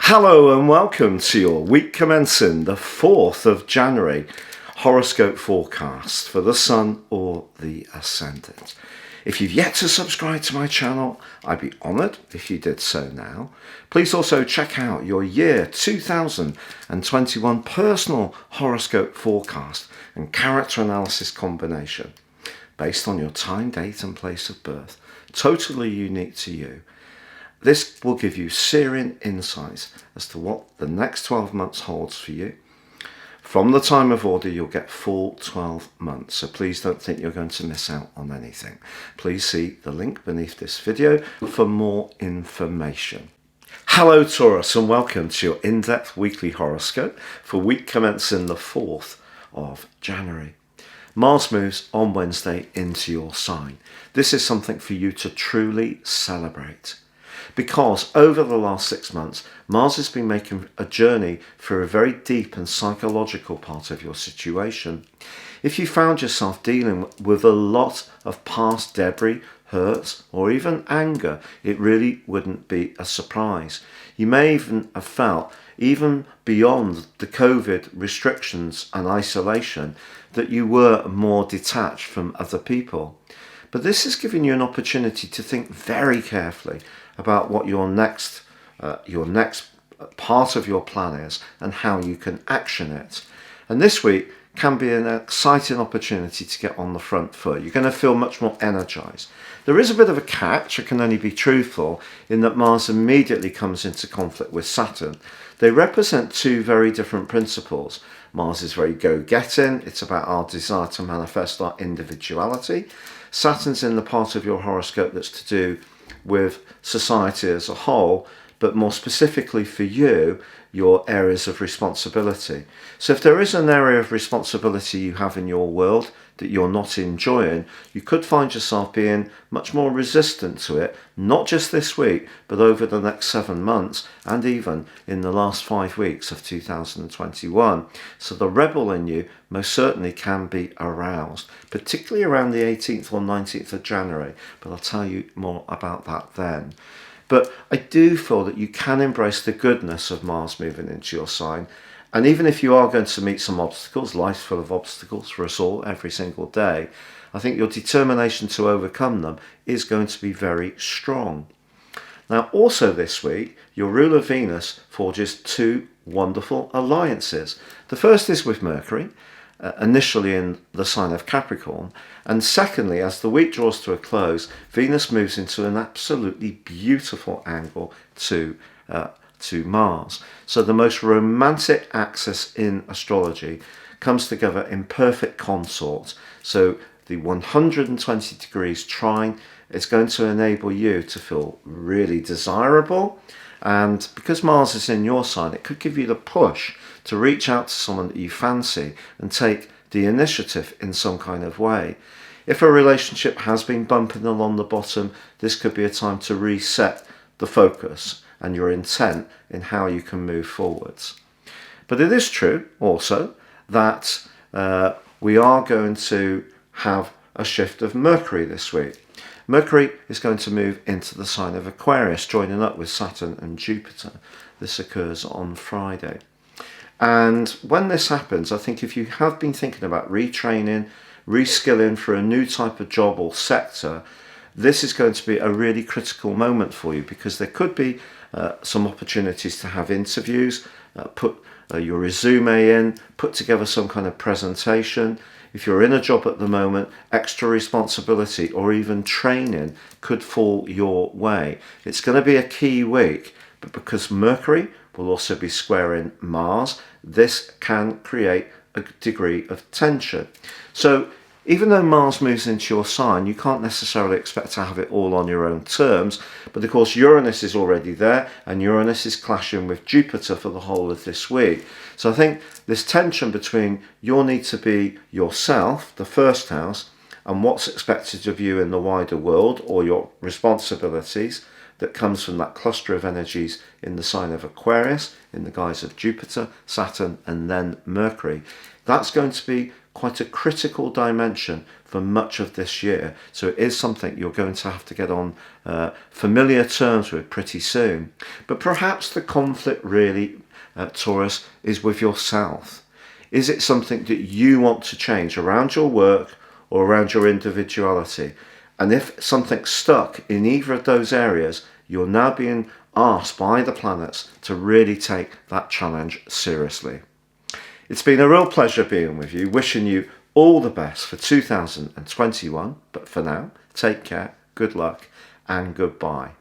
Hello and welcome to your week commencing the 4th of January horoscope forecast for the Sun or the Ascendant. If you've yet to subscribe to my channel, I'd be honoured if you did so now. Please also check out your year 2021 personal horoscope forecast and character analysis combination based on your time, date and place of birth, totally unique to you. This will give you searing insights as to what the next 12 months holds for you. From the time of order, you'll get full 12 months, so please don't think you're going to miss out on anything. Please see the link beneath this video for more information. Hello Taurus and welcome to your in-depth weekly horoscope for week commencing the 4th of January. Mars moves on Wednesday into your sign. This is something for you to truly celebrate. Because over the last 6 months, Mars has been making a journey through a very deep and psychological part of your situation. If you found yourself dealing with a lot of past debris, hurts, or even anger, it really wouldn't be a surprise. You may even have felt, even beyond the COVID restrictions and isolation, that you were more detached from other people. But this has given you an opportunity to think very carefully about what your next part of your plan is and how you can action it. And this week can be an exciting opportunity to get on the front foot. You're going to feel much more energized. There is a bit of a catch, I can only be truthful, in that Mars immediately comes into conflict with Saturn. They represent two very different principles. Mars is very go-getting, it's about our desire to manifest our individuality. Saturn's in the part of your horoscope that's to do with society as a whole, but more specifically for you, your areas of responsibility. So if there is an area of responsibility you have in your world that you're not enjoying, you could find yourself being much more resistant to it, not just this week, but over the next 7 months and even in the last 5 weeks of 2021. So the rebel in you most certainly can be aroused, particularly around the 18th or 19th of January, but I'll tell you more about that then. But I do feel that you can embrace the goodness of Mars moving into your sign. And even if you are going to meet some obstacles, life's full of obstacles for us all every single day, I think your determination to overcome them is going to be very strong. Now, also this week, your ruler Venus forges two wonderful alliances. The first is with Mercury, initially in the sign of Capricorn, and secondly, as the week draws to a close, Venus moves into an absolutely beautiful angle to Mars. So the most romantic axis in astrology comes together in perfect consort. So the 120 degrees trine is going to enable you to feel really desirable, and because Mars is in your sign, it could give you the push to reach out to someone that you fancy and take the initiative in some kind of way. If a relationship has been bumping along the bottom, this could be a time to reset the focus and your intent in how you can move forwards. But it is true also that we are going to have a shift of Mercury this week. Mercury is going to move into the sign of Aquarius, joining up with Saturn and Jupiter. This occurs on Friday. And when this happens, I think if you have been thinking about retraining, reskilling for a new type of job or sector, this is going to be a really critical moment for you, because there could be some opportunities to have interviews, put your resume in, put together some kind of presentation. If you're in a job at the moment, extra responsibility or even training could fall your way. It's going to be a key week, but because Mercury will also be squaring Mars, this can create a degree of tension. So even though Mars moves into your sign, you can't necessarily expect to have it all on your own terms, but of course Uranus is already there, and Uranus is clashing with Jupiter for the whole of this week. So I think this tension between your need to be yourself, the first house, and what's expected of you in the wider world, or your responsibilities, that comes from that cluster of energies in the sign of Aquarius, in the guise of Jupiter, Saturn, and then Mercury. That's going to be quite a critical dimension for much of this year. So it is something you're going to have to get on familiar terms with pretty soon. But perhaps the conflict really, Taurus, is with yourself. Is it something that you want to change around your work or around your individuality? And if something's stuck in either of those areas, you're now being asked by the planets to really take that challenge seriously. It's been a real pleasure being with you, wishing you all the best for 2021. But for now, take care, good luck, and goodbye.